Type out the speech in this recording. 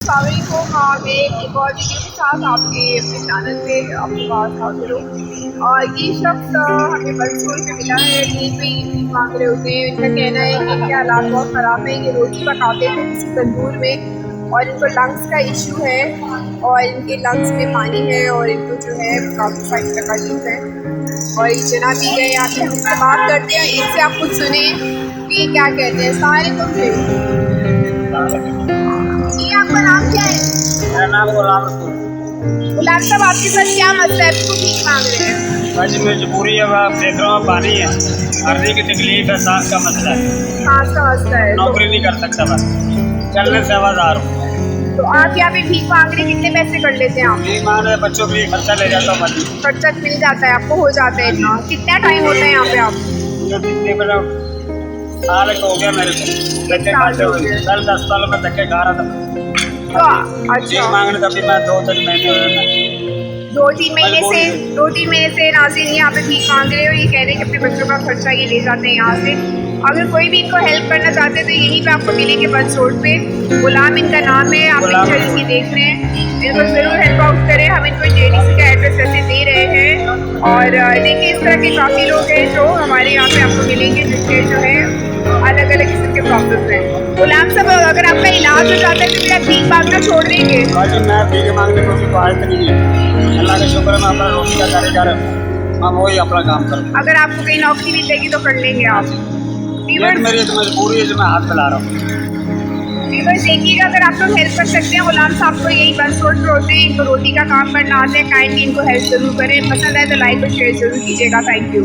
अस्सलाम वालेकुम। मैं एक और वीडियो के साथ आपके अपने चैनल पे आपके पास हाजिर हूँ। और ये शख्स हमें बंसोड़ पे मिला है, यहीं पे ही मांग रहे होते हैं। इनका कहना है कि इनके हालात बहुत ख़राब है। ये रोटी पकाते थे किसी तंदूर में और इनको लंग्स का इशू है और इनके लंग्स में पानी है और इनको जो है काफ़ी सारी तकलीफ है। और ये जना भी गए यहाँ पे, हम इससे बात करते हैं, इनसे आप कुछ सुने कि क्या कहते हैं। सारे तुम जी, आपका नाम क्या है? मेरा नाम गुलाम रसूल। गुलाम साहब, आपके साथ क्या मसला है? बिल्कुल ठीक मांग रहे हैं। बस मजबूरी है, वह देख रहा हूँ पानी है, हरने की तकलीफ है, सांस का मसला है, सांस का मसला है नौकरी नहीं कर सकता, बस चलने से आवाज़ हूँ। तो आप यहाँ पे भीख मांग रहे, कितने पैसे कर लेते हैं आप? भीख मांग रहे बच्चों के लिए खर्चा ले जाता हूँ, मत खर्चा मिल जाता है आपको, हो जाता है इतना? कितना टाइम होता है यहाँ पे आप? कितने बड़ा साल हो गया मेरे को धक्के खाते हुए, कल 10 साल में धक्के खा रहा था। तो भीख अच्छा, मांगने तभी मैं 2-3 महीने हुए। 2-3 महीने से नाज़रीन यहाँ पे भीख मांग रहे हैं और ये कह रहे हैं कि अपने बच्चों का खर्चा ये ले जाते हैं यहाँ से। अगर कोई भी इनको हेल्प करना चाहते हैं तो यहीं पे आपको मिलेंगे बस रोड पे। गुलाम इनका नाम है, आप इन चैनल की देख रहे हैं, इनको ज़रूर हेल्प आउट करें। हम इनको JDC का एड्रेस ऐसे दे रहे हैं। और देखिए, इस तरह के काफ़ी लोग हैं जो हमारे यहाँ पे आपको मिलेंगे, जिनके जो है अलग अलग किस्म के प्रॉब्लम हैं। गुलाम साहब, अगर आपका इलाज हो जाता है तो फिर आप भीख मांगना छोड़ देंगे? जी मैं भीख मांगने को आयत नहीं है, अल्लाह का शुक्र है, मैं अपना रोटी का कारीगर हूँ, हम वही अपना काम करते हैं। अगर आपको कहीं नौकरी मिलेगी तो कर लेंगे आप? मेरी तो मजबूरी है जो मैं हाथ फैला रहा हूँ। व्यूअर्स देखिएगा, अगर आप लोग हेल्प कर सकते हैं गुलाम साहब को, यही बस रोड पर होते हैं, इनको रोटी का काम करना आता है, काइंडली इनको हेल्प जरूर करें। पसंद आए तो लाइक और शेयर जरूर कीजिएगा। Thank you.